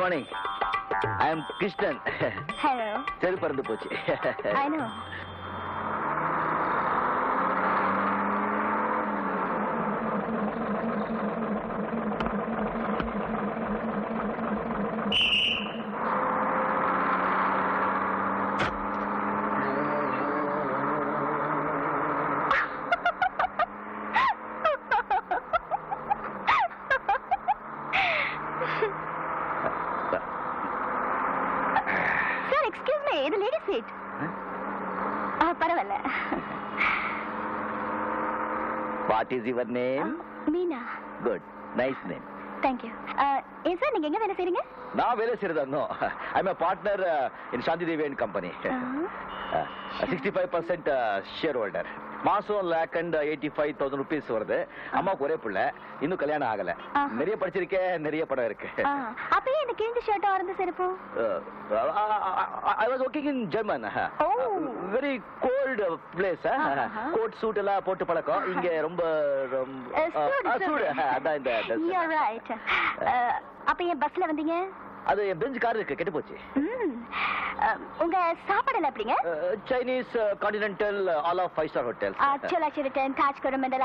morning. I am Krishnan. Hello. செரு பறந்து போச்சு. I know. பரவாயில்ல. What is your name? Meena. Good. Nice name. Thank you. Sir நீங்க எங்க வேலை செய்றீங்க? நான் வேலை செய்யறதா? I'm a partner in Shanti Devi and Company. 65% shareholder. மாசம் ₹1,85,000 வருது. அம்மாவுக்கு ஒரே பிள்ளை, இன்னும் கல்யாணம் ஆகல. நிறைய படிச்சிருக்கேன், நிறைய படம் இருக்கு. அப்ப ஏன் கிழிஞ்ச ஷர்ட் ஆரந்த செருப்பு? I was working in German. Very cold place. Coat suit எல்லாம் போட்டு பழக்கம். இங்க ரொம்ப சூடு. அதான் இந்த You're right. அப்ப ஏன் பஸ்ல வந்தீங்க? அது என் பெஞ்ச் கார் இருக்கு, கெட்டு போச்சு. உங்க சாப்பாடு எப்படிங்க? Chinese, continental, all of 5-star hotels. Chola Chiritan, Taj Coromandel.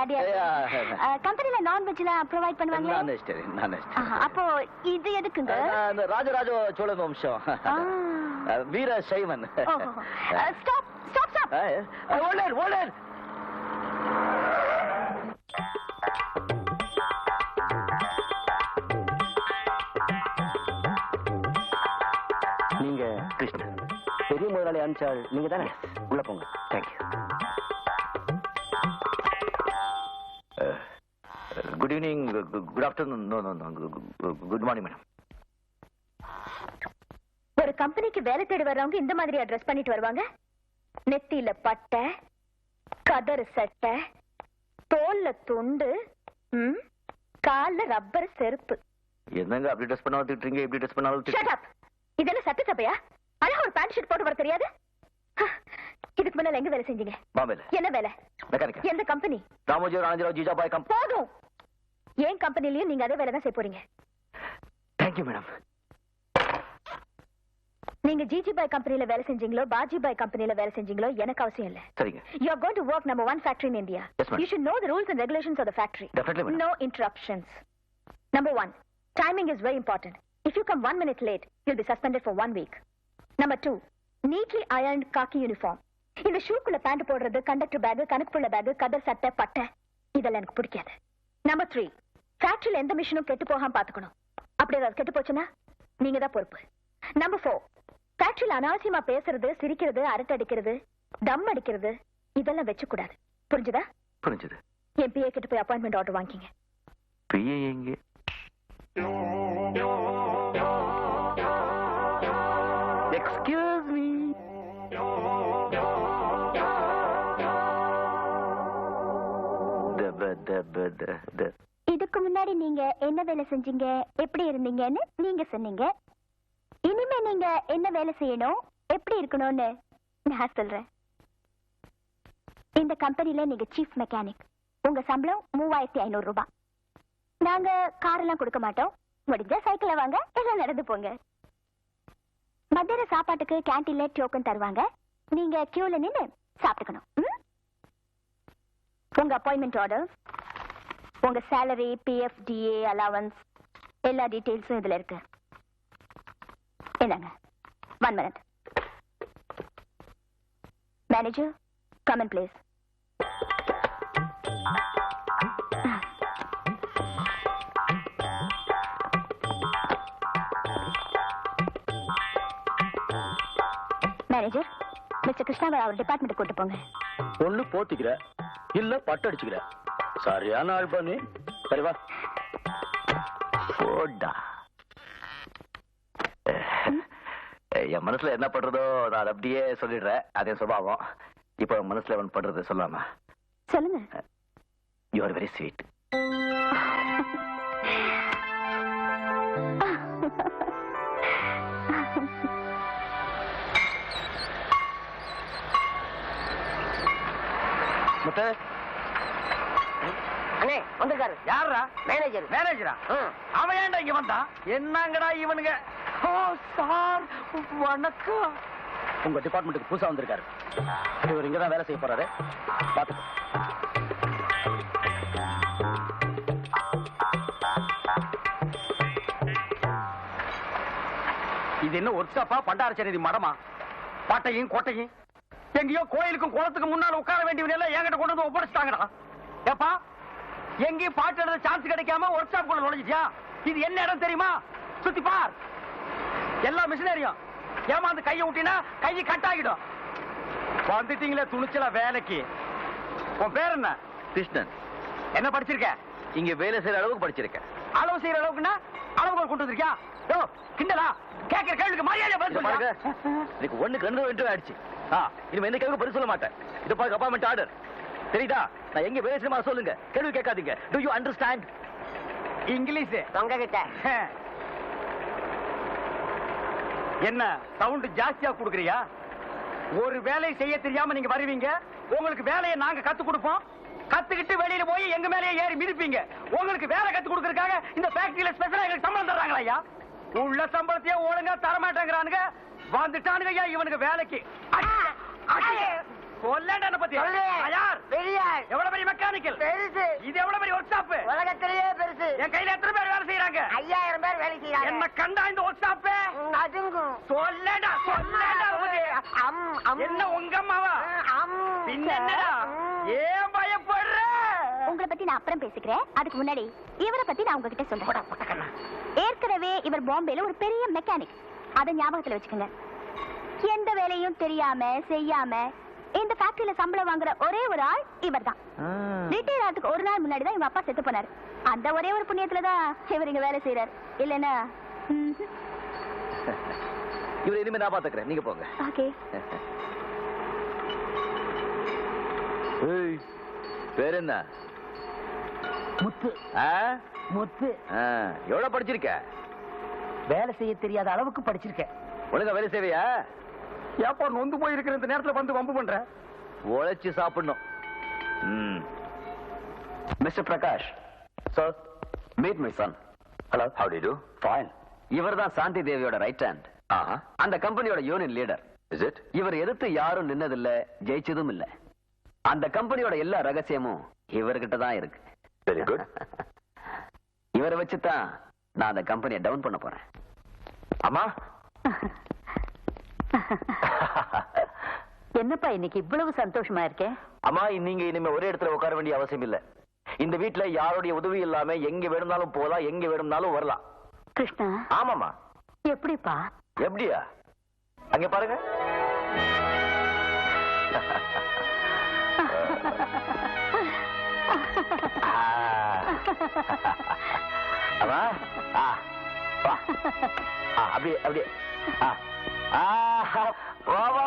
கம்பெனில நான்வெஜ்ல ப்ரொவைட் பண்ணுவாங்களா? நான் அப்போ இது எதுக்குங்க? ராஜராஜ சோழன் வம்சம். வீர சைவன். Stop stop stop. ஓல்டர் நீங்க கிருஷ்ணன், பெரிய முதலாளி அனுப்பிச்சால் நீங்க தானே? உள்ள போங்க. Thank you. Good evening, good afternoon. No good morning madam. ஒரு கம்பெனிக்கு வேலை தேடி வர்றவங்க இந்த மாதிரி அட்ரஸ் பண்ணிட்டு வருவாங்க. நெத்தியில பட்டை, கதறு சட்டை, தோல்ல துண்டு, கால்ல ரப்பர் செருப்பு. என்னங்க அப்படி ட்ரெஸ் பண்ணாலும் திட்டுறீங்க, இப்படி ட்ரெஸ் பண்ணாலும் இதெல்லாம் சட்ட சபையா? அழகா ஒரு பேண்ட் ஷர்ட் போட்டு வர தெரியாது? இதுக்கு முன்னால எங்க வேலை செஞ்சீங்க? பாம்பேல. என்ன வேலை? மெக்கானிக். எந்த கம்பெனி? ராமோஜி ராஜராவ் ஜிஜாபாய் கம்பெனி. போதும். ஏன் கம்பெனிலயும் நீங்க அதே வேலை தான் செய்ய போறீங்க. Thank you madam. நீங்க ஜிஜிபாய் கம்பெனில வேலை செஞ்சீங்களோ பாஜிபாய் கம்பெனில வேலை செஞ்சீங்களோ எனக்கு அவசியம் இல்ல. சரிங்க. You are going to work number 1 factory in India. Yes, ma'am. You should know the rules and regulations of the factory. Definitely, madam. No interruptions. Number 1, timing is very important. If you come 1 minute late, you'll be suspended for 1 week. Number 2, neatly ironed khaki uniform. இந்த ஷூக்குள்ள pant போடுறது, conductor back, கணக்குப்புள்ள back, கதர் சட்டை, பட்டை இதெல்லாம் எனக்கு பிடிக்காது. Number 3, ஃபேக்டரியில எந்த மிஷினும் கெட்டு போகாம பாத்துக்கணும். அப்படி ஏதாவது கெட்டு போச்சுன்னா நீங்க தான் பொறுப்பு. Number 4, ஃபேக்டரியில அனாவசியமா பேசுறது, சிரிக்கிறது, அரட்டை அடிக்கிறது, தம் அடிக்கிறது இதெல்லாம் வச்சு கூடாது. புரிஞ்சுதா? புரிஞ்சுது. என் பிஏ கிட்ட போய் அப்பாயின்மெண்ட் ஆர்டர் வாங்கிங்க. பிஏ எங்க? Excuse me. இதுக்கு முன்னாடி நீங்க என்ன வேலை செஞ்சீங்க, எப்படி இருந்தீங்கன்னு நீங்க சொன்னீங்க. இனிமே நீங்க என்ன வேலை செய்யணும், எப்படி இருக்கணும்னு நான் சொல்றேன். இந்த கம்பெனில நீங்க சீஃப் மெக்கானிக். உங்க சம்பளம் 3500 ரூபாய். நாங்க கார் எல்லாம் கொடுக்க மாட்டோம். முடிஞ்சா சைக்கிள்ல வாங்க, எல்லாம் நடந்து போங்க. மத்தியான சாப்பாட்டுக்கு கேண்டீன்ல டோக்கன் தருவாங்க. நீங்க கியூல நின்னு சாப்பிட்டுக்கணும். உங்க அப்பாயின்மெண்ட் ஆர்டர், உங்க சேலரி, பிஎஃப், டிஏ, அலவன்ஸ் எல்லா டீடைல்ஸும் இதுல இருக்கு. என்னங்க 1 minute. Manager, come in please. Manager, mister கிருஷ்ணாவை அவர் டிபார்ட்மெண்ட் கூட்டு போங்க. ஒண்ணு போத்திக்கிற, இல்ல பட்டு அடிச்சுக்கிற. சரியான ஆள் பண்ணி. சரி வா. போடா. என் மனசுல என்ன பண்றதோ நான் அப்படியே சொல்லிடுறேன். அதே சுபாவம். இப்ப மனசுல ஒன்று பண்றது சொல்லாமா? சொல்லுங்க. You are very sweet. Muthu அண்ணே வந்திருக்காரு. யாரா? மேனேஜர். மேனேஜரா? அவன் ஏன்டா இங்க வந்தான்? என்னங்கடா இவனுங்க? சார் வணக்கம். உங்க டிபார்ட்மெண்ட்டுக்கு புதுசா வந்திருக்காரு. இவர் இங்கதான் வேலை செய்ய போறாரு. பாத்துக்கோ. இது என்ன ஒர்க் ஷாப்பா பண்டாரச்சேரி மடமா? பாட்டையும் கோட்டையும் எங்கேயோ கோயிலுக்கும் குளத்துக்கு முன்னால உட்கார வேண்டியவங்க என்கிட்ட கொண்டு வந்து ஒப்படைச்சிட்டாங்கடா. ஏப்பா எங்கேயும் பாட்டு எழுத சான்ஸ் கிடைக்காம ஒர்க் ஷாப் குள்ள நுழைஞ்சியா? இது என்ன இடம் தெரியுமா? சுத்தி பார். எல்லா மிஷினரியும் ஏமாந்து கையை விட்டினா கையை கட் ஆகிடும். வந்துட்டீங்களே துணிச்சல வேலைக்கு. உன் பேர் என்ன? கிருஷ்ணன். என்ன படிச்சிருக்க? இங்க வேலை செய்யற அளவுக்கு படிச்சிருக்கேன். அளவு செய்யற அளவுக்குன்னா அளவுக்கு கொண்டு வந்திருக்கியா? யோ கிண்டலா? கேட்கிற கேள்விக்கு மரியாதை பதில் சொல்லுங்க. இதுக்கு ஒண்ணுக்கு 2 இன்டர்வியூ ஆயிடுச்சு. இனிமே எந்த கேள்வி பதில் சொல்ல மாட்டேன். இது பாருங்க அப்பாயின்மெண்ட் ஆர்டர். தெரியுதா? நான் எங்க வேலை செய்யமா சொல்லுங்க. கேள்வி கேட்காதீங்க. To you understand? இங்கிலீஷ் தொங்க கிட்ட. என்ன சவுண்ட் ஜாஸ்தியா குடுக்குறியா? ஒரு வேலையை செய்ய தெரியாம நீங்க வருவீங்க. உங்களுக்கு வேலையை நாங்க கத்து கொடுப்போம். கத்துக்கிட்டு வெளியில போய் எங்க மேலேயே ஏறி மிதிப்பீங்க. உங்களுக்கு வேலை கத்து கொடுக்கறதுக்காக இந்த ஃபேக்டரியில ஸ்பெஷலா எங்களுக்கு சம்பளம் தர்றாங்களா ஐயா? உள்ள சம்பளத்தையே ஒழுங்கா தரமாட்டேங்கிறானுங்க. வந்துட்டானுங்க ஐயா இவனுக்கு வேலைக்கு. கொல்லண்டன பத்தி யார்? எவ்வளவு பெரிய மெக்கானிக்கல் பெருசு. இது எவ்வளவு பெரிய ஒர்க் ஷாப்? உலகத்திலேயே பெருசு. என் கையில எத்தனை பேர் வேலை செய்யறாங்க? 5000 பேர் வேலை செய்யறாங்க. என்ன கண்டா இந்த ஒர்க் ஷாப் அதுங்கும். சொல்லடா சொல்லடா. என்ன உங்க அம்மாவா? பின்ன என்னடா? ஏன் பயப்படுற? உங்களை பத்தி நான் அப்புறம் பேசிக்கிறேன். அதுக்கு முன்னாடி இவரை பத்தி நான் உங்ககிட்ட சொல்றேன். ஏற்கனவே இவர் பாம்பேல ஒரு பெரிய மெக்கானிக். அதை ஞாபகத்துல வச்சுக்கோங்க. எந்த வேலையும் தெரியாம செய்யாம இந்த ஃபேக்டரியில சம்பளம் வாங்குற ஒரே ஒரு ஆள் இவர்தான். ரிட்டையர் ஆகிறதுக்கு ஒரு நாள் முன்னாடி தான் இவங்க அப்பா செத்து போனாரு. அந்த ஒரே ஒரு புண்ணியத்துல தான் இவர் இங்க வேலை செய்யறாரு. இல்லன்னா இவரை இனிமே நான் பாத்துக்கிறேன். நீங்க போங்க. ஓகே. பேர் என்ன? முத்து. முத்து. எவ்வளவு படிச்சிருக்க? வேலை செய்ய தெரியாத அளவுக்கு படிச்சிருக்கேன். ஒழுங்கா வேலை செய்வியா? ஏப்பா நொந்து போய் இருக்கிற இந்த நேரத்துல வந்து வம்பு பண்ற? உழைச்சு சாப்பிடணும். Mister Prakash. Sir, meet my son. Hello, how do you? Fine. இவர் தான் சாந்தி தேவியோட ரைட் ஹேண்ட். அந்த கம்பெனியோட யூனியன் லீடர். Is it? இவர் எதிர்த்து யாரும் நின்னதில்ல, ஜெயிச்சதும் இல்ல. அந்த கம்பெனியோட எல்லா ரகசியமும் இவர்கிட்ட தான் இருக்கு. Very good. இவரை வச்சுதான் நான் அந்த கம்பெனியை டவுன் பண்ண போறேன். அம்மா என்னப்பா இன்னைக்கு இவ்வளவு சந்தோஷமா இருக்கேன்? அம்மா நீங்க இனிமே ஒரே இடத்துல உட்கார வேண்டிய அவசியம் இல்ல. இந்த வீட்டுல யாருடைய உதவி இல்லாம எங்க வேணும்னாலும் போலாம், எங்க வேணும்னாலும் வரலாம். கிருஷ்ணா. ஆமாமா. எப்படிப்பா? எப்படியா? அங்க பாருங்க. அப்படியே அப்படியே. வா வா